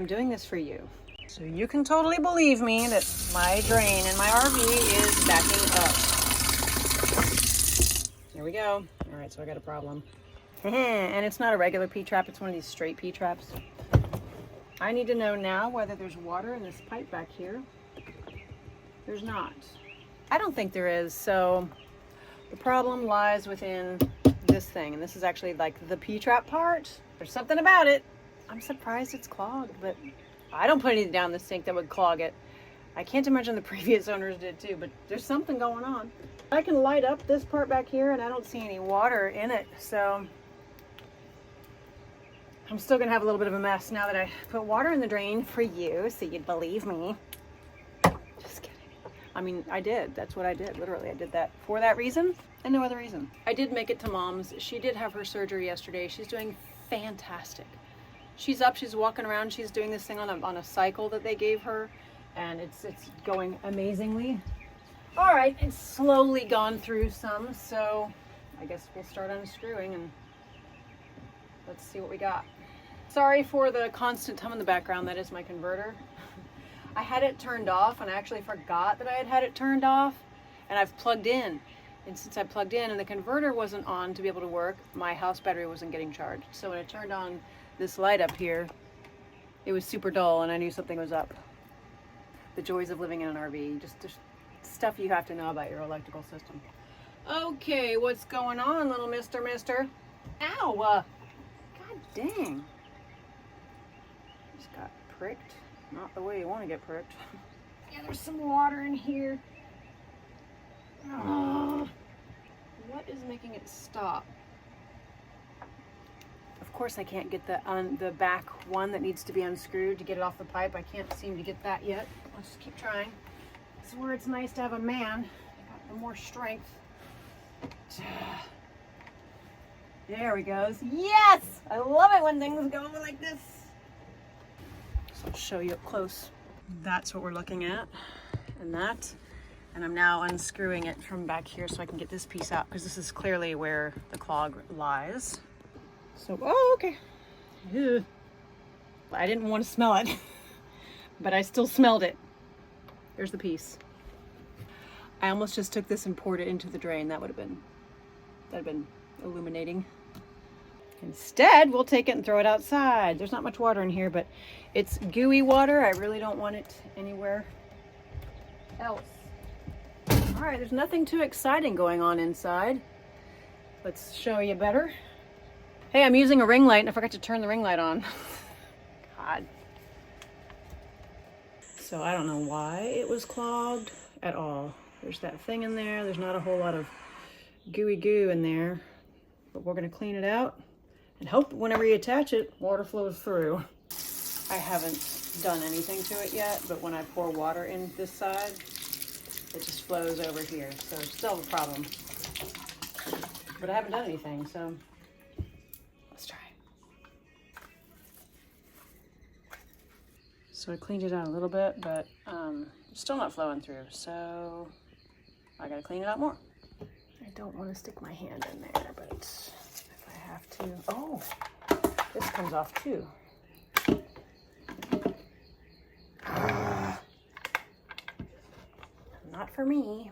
I'm doing this for you. So you can totally believe me that my drain in my RV is backing up. Here we go. All right, so I got a problem. And it's not a regular P-trap, it's one of these straight P-traps. I need to know now whether there's water in this pipe back here. There's not. I don't think there is, so the problem lies within this thing, and this is actually like the P-trap part. There's something about it. I'm surprised it's clogged, but I don't put anything down the sink that would clog it. I can't imagine the previous owners did too, but there's something going on. I can light up this part back here and I don't see any water in it, so I'm still gonna have a little bit of a mess now that I put water in the drain for you, so you'd believe me. Just kidding. I mean, I did. That's what I did. Literally, I did that for that reason and no other reason. I did make it to Mom's. She did have her surgery yesterday. She's doing fantastic. She's up, she's walking around, she's doing this thing on a cycle that they gave her, and it's going amazingly. All right, it's slowly gone through some, so I guess we'll start unscrewing and let's see what we got. Sorry for the constant hum in the background. That is my converter. I had it turned off and I actually forgot that I had it turned off, and I've plugged in. And since I plugged in and the converter wasn't on to be able to work, my house battery wasn't getting charged. So when I turned on this light up here, it was super dull and I knew something was up. The joys of living in an RV, just stuff you have to know about your electrical system. Okay, what's going on, little mister? Ow! God dang. Just got pricked. Not the way you want to get pricked. Yeah, there's some water in here. Oh, what is making it stop? Of course I can't get the back one that needs to be unscrewed to get it off the pipe. I can't seem to get that yet. I'll just keep trying. This is where it's nice to have a man. I got more strength. There we go. Yes! I love it when things go like this. So I'll show you up close. That's what we're looking at. And that. And I'm now unscrewing it from back here so I can get this piece out, because this is clearly where the clog lies. So, oh, okay. Ew. I didn't want to smell it, but I still smelled it. There's the piece. I almost just took this and poured it into the drain. That'd have been illuminating. Instead, we'll take it and throw it outside. There's not much water in here, but it's gooey water. I really don't want it anywhere else. All right, there's nothing too exciting going on inside. Let's show you better. Hey, I'm using a ring light and I forgot to turn the ring light on. God. So I don't know why it was clogged at all. There's that thing in there. There's not a whole lot of gooey goo in there, but we're gonna clean it out and hope whenever you attach it, water flows through. I haven't done anything to it yet, but when I pour water in this side, it just flows over here. So it's still a problem, but I haven't done anything, so let's try. So I cleaned it out a little bit, but it's still not flowing through. So I gotta clean it out more. I don't want to stick my hand in there, but if I have to, oh, this comes off too. Not for me,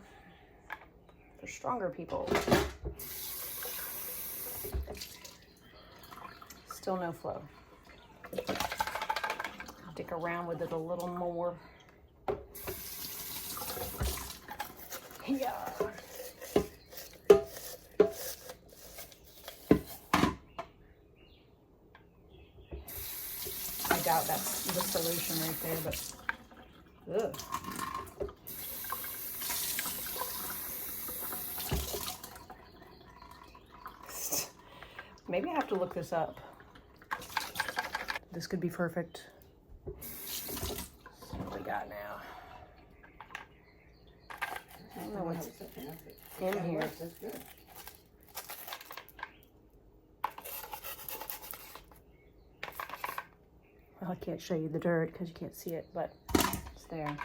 for stronger people. Still no flow. I'll dig around with it a little more. Yeah. I doubt that's the solution right there, but ugh. Maybe I have to look this up. This could be perfect. Let's see what we got now. I don't know what's in here. Well, I can't show you the dirt because you can't see it, but it's there.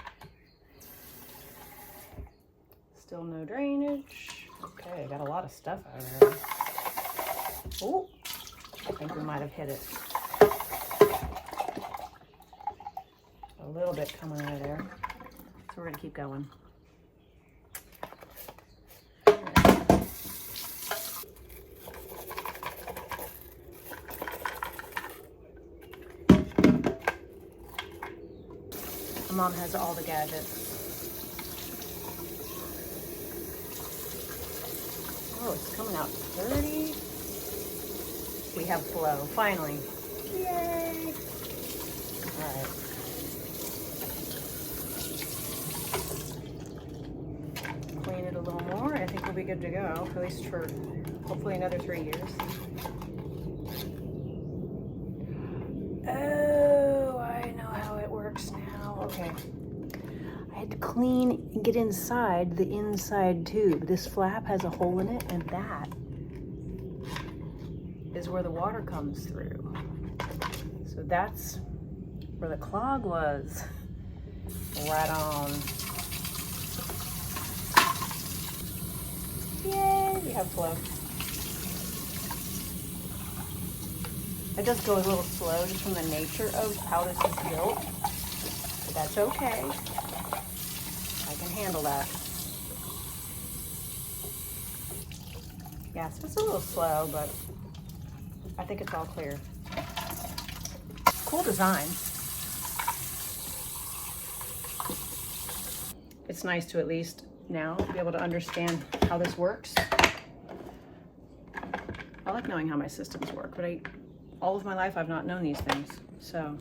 Still no drainage. Okay, got a lot of stuff out of there. Oh, I think we might have hit it. little bit coming out of there. So we're gonna keep going. Mom has all the gadgets. Oh, it's coming out dirty. We have flow, finally. Yay! All right. Clean it a little more. I think we'll be good to go, at least for hopefully another 3 years. Oh, I know how it works now. Okay. I had to clean and get inside the inside tube. This flap has a hole in it, and that is where the water comes through. So that's where the clog was. Right on. Yay, we have flow. I just go a little slow just from the nature of how this is built. But that's okay. I can handle that. Yeah, so it's a little slow, but I think it's all clear. Cool design. It's nice to at least now be able to understand how this works. I like knowing how my systems work, but all of my life I've not known these things. So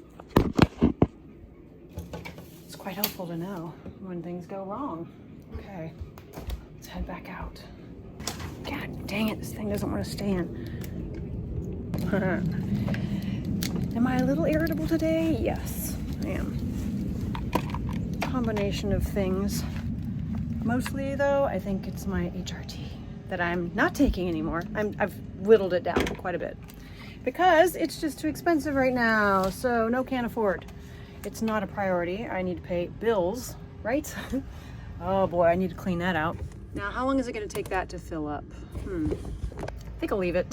it's quite helpful to know when things go wrong. Okay, let's head back out. God dang it, this thing doesn't want to stay in. Am I a little irritable today? Yes, I am. Combination of things. Mostly though, I think it's my HRT that I'm not taking anymore. I've whittled it down quite a bit because it's just too expensive right now. So no, can't afford. It's not a priority. I need to pay bills, right? Oh boy, I need to clean that out. Now, how long is it gonna take that to fill up? I think I'll leave it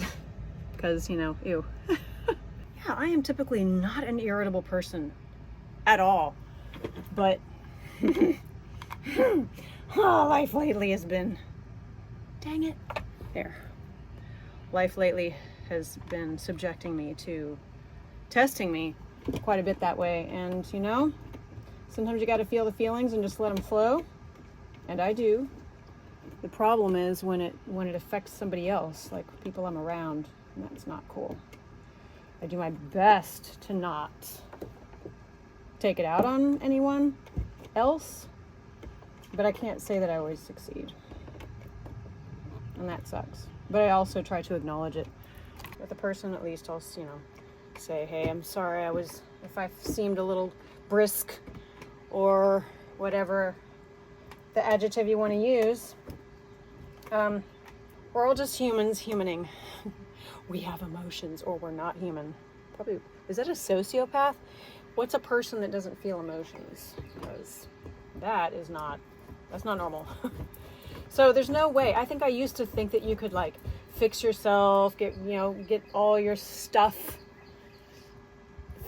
because, you know, ew. Yeah, I am typically not an irritable person at all, but oh, life lately has been, dang it, there. Life lately has been subjecting me to testing me quite a bit that way. And you know, sometimes you got to feel the feelings and just let them flow. And I do. The problem is when it affects somebody else, like people I'm around, and that's not cool. I do my best to not take it out on anyone else, but I can't say that I always succeed. And that sucks. But I also try to acknowledge it. With a person, at least I'll, you know, say, hey, I'm sorry if I seemed a little brisk or whatever the adjective you want to use. We're all just humans humaning. We have emotions, or we're not human. Probably, is that a sociopath? What's a person that doesn't feel emotions? Because that's not normal. So there's no way. I think I used to think that you could like fix yourself, get all your stuff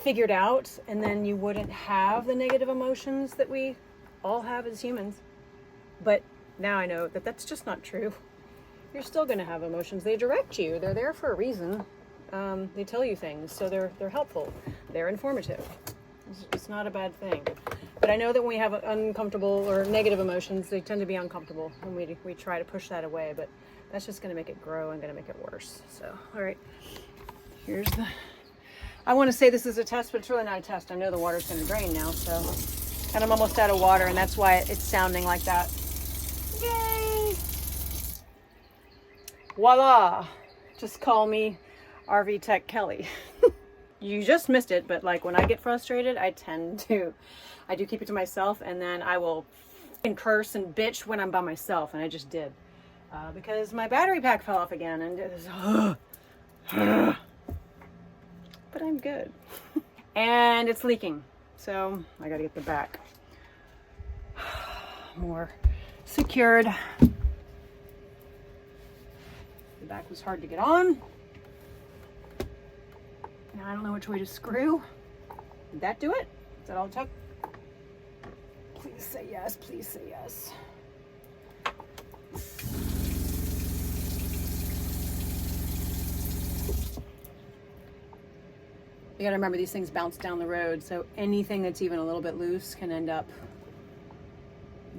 figured out, and then you wouldn't have the negative emotions that we all have as humans. But now I know that that's just not true. You're still going to have emotions. They direct you. They're there for a reason. They tell you things, so they're helpful. They're informative. It's not a bad thing. But I know that when we have uncomfortable or negative emotions, they tend to be uncomfortable, and we try to push that away. But that's just going to make it grow and going to make it worse. So, all right. Here's the. I want to say this is a test, but it's really not a test. I know the water's going to drain now, so. And I'm almost out of water, and that's why it's sounding like that. Yay! Voila! Just call me RV Tech Kelly. You just missed it, but like when I get frustrated, I do keep it to myself, and then I will curse and bitch when I'm by myself, and I just did. Because my battery pack fell off again, and it was, but I'm good. And it's leaking, so I gotta get the back more secured. The back was hard to get on. Now I don't know which way to screw. Did that do it? Is that all it took? Please say yes, please say yes. You gotta remember, these things bounce down the road, so anything that's even a little bit loose can end up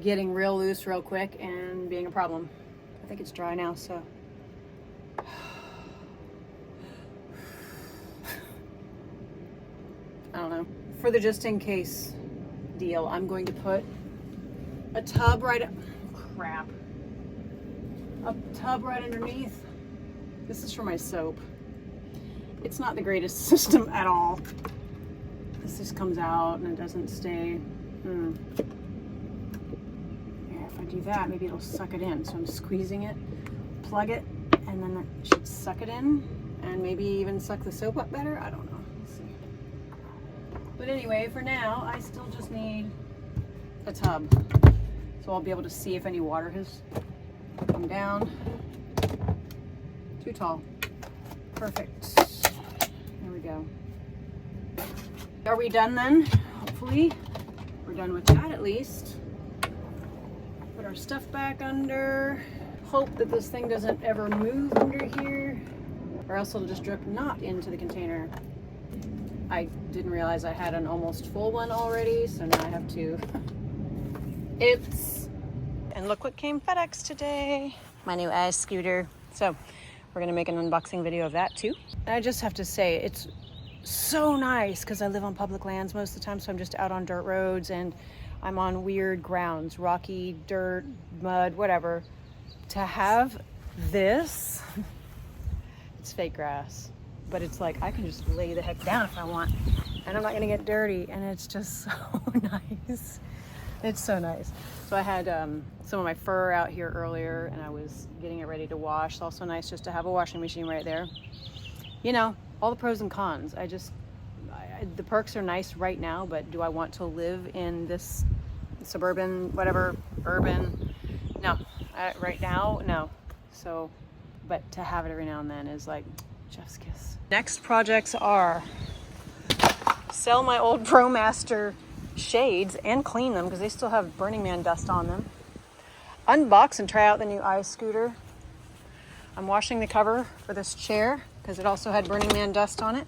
getting real loose real quick and being a problem. I think it's dry now, so. I don't know. For the just in case deal, I'm going to put a tub right, crap. A tub right underneath. This is for my soap. It's not the greatest system at all. This just comes out and it doesn't stay. Yeah, if I do that, maybe it'll suck it in. So I'm squeezing it, plug it, and then it should suck it in and maybe even suck the soap up better. I don't know. Let's see. But anyway, for now, I still just need a tub. So I'll be able to see if any water has come down. Too tall. Perfect. There we go. Are we done then? Hopefully. We're done with that at least. Put our stuff back under. Hope that this thing doesn't ever move under here, or else it'll just drip not into the container. I didn't realize I had an almost full one already, so now I have two. Oops. And look what came FedEx today. My new ice scooter. So we're gonna make an unboxing video of that too. And I just have to say, it's so nice because I live on public lands most of the time, so I'm just out on dirt roads and I'm on weird grounds, rocky, dirt, mud, whatever. To have this, it's fake grass, but it's like I can just lay the heck down if I want and I'm not gonna get dirty, and it's just so nice. It's so nice. So I had some of my fur out here earlier and I was getting it ready to wash. It's also nice just to have a washing machine right there. You know, all the pros and cons. The perks are nice right now, but do I want to live in this suburban, whatever, urban? No, right now, no. So, but to have it every now and then is like chef's kiss. Next projects are sell my old ProMaster shades and clean them because they still have Burning Man dust on them. Unbox and try out the new ice scooter. I'm washing the cover for this chair because it also had Burning Man dust on it.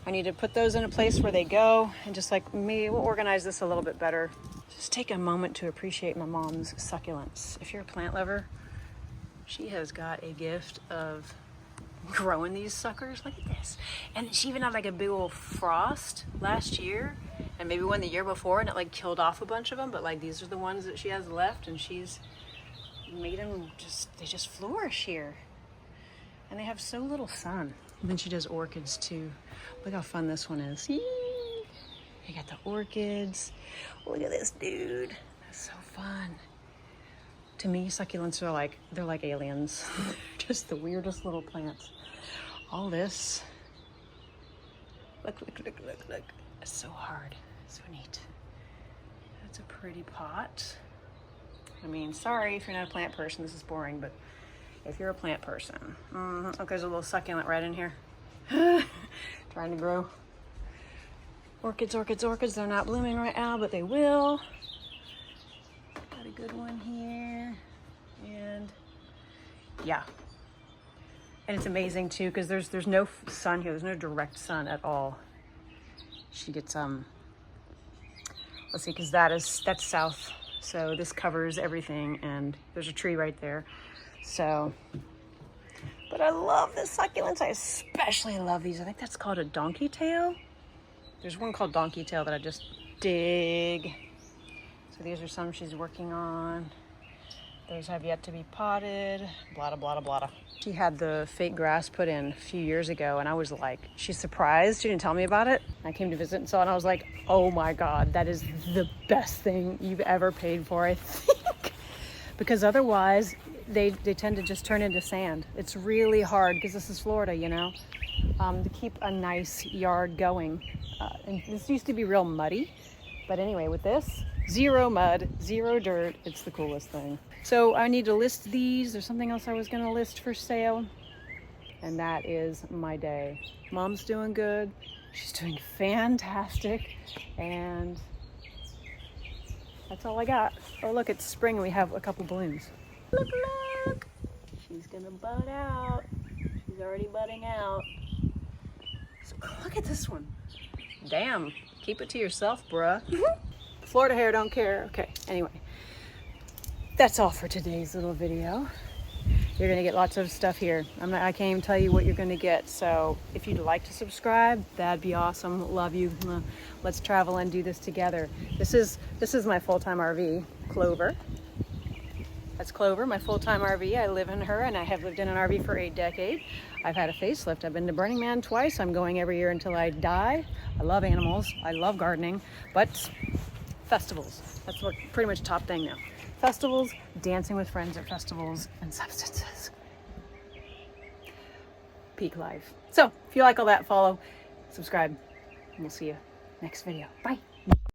I need to put those in a place where they go, and just like me, we'll organize this a little bit better. Just take a moment to appreciate my mom's succulents. If you're a plant lover, she has got a gift of growing these suckers. Look at this. And she even had like a big old frost last year and maybe one the year before, and it like killed off a bunch of them, but like these are the ones that she has left, and she's made them they just flourish here. And they have so little sun. And then she does orchids too. Look how fun this one is. Yee! You got the orchids. Look at this dude. That's so fun. To me, succulents are like, they're like aliens. Just the weirdest little plants. All this. Look, look, look, look, look. It's so hard. So neat. That's a pretty pot. I mean, sorry if you're not a plant person, this is boring, but if you're a plant person. Look, there's a little succulent right in here. Trying to grow. Orchids, orchids, orchids. They're not blooming right now, but they will. Got a good one here. And yeah. And it's amazing too, because there's no sun here. There's no direct sun at all. She gets, let's see, because that's south. So this covers everything, and there's a tree right there. So, but I love the succulents. I especially love these. I think that's called a donkey tail. There's one called donkey tail that I just dig. So these are some she's working on. Those have yet to be potted. Blah, blah, blah, blah. She had the fake grass put in a few years ago, and I was like, she's surprised. She didn't tell me about it. I came to visit and saw it, and I was like, oh my God, that is the best thing you've ever paid for, I think. Because otherwise, they tend to just turn into sand. It's really hard, because this is Florida, you know, to keep a nice yard going. And this used to be real muddy. But anyway, with this, zero mud, zero dirt. It's the coolest thing. So I need to list these. There's something else I was going to list for sale. And that is my day. Mom's doing good. She's doing fantastic. And That's all I got. Oh, look, it's spring and we have a couple blooms. Look, look. She's gonna bud out. She's already budding out. So, look at this one. Damn. Keep it to yourself, bruh. Florida hair don't care. Okay, anyway. That's all for today's little video. You're gonna get lots of stuff here. I can't even tell you what you're gonna get. So if you'd like to subscribe, that'd be awesome. Love you. Let's travel and do this together. This is my full-time RV, Clover. That's Clover, my full-time RV. I live in her and I have lived in an RV for a decade. I've had a facelift. I've been to Burning Man twice. I'm going every year until I die. I love animals. I love gardening, but festivals. That's what pretty much top thing now. Festivals, dancing with friends at festivals, and substances. Peak life. So if you like all that, follow, subscribe, and we'll see you next video. Bye.